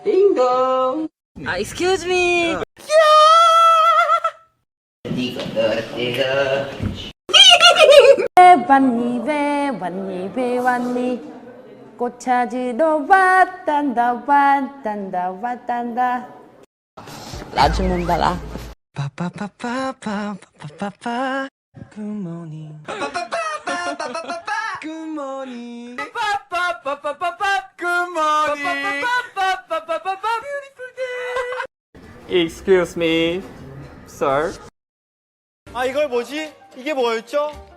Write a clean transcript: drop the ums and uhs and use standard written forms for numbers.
띵동. Excuse me. 왔니 왜 왔니 왜 왔니 꽃 찾으러 왔단다 왔단다 왔단다. 나 죽는다라. 빠빠빠빠빠빠빠빠. 굿모닝. 빠빠빠빠빠빠빠빠. 굿모닝. 빠빠빠빠빠빠빠. 굿모닝. 빠빠빠빠빠빠빠. Beautiful day. Excuse me, sir. 아 이걸 뭐지? 이게 뭐였죠?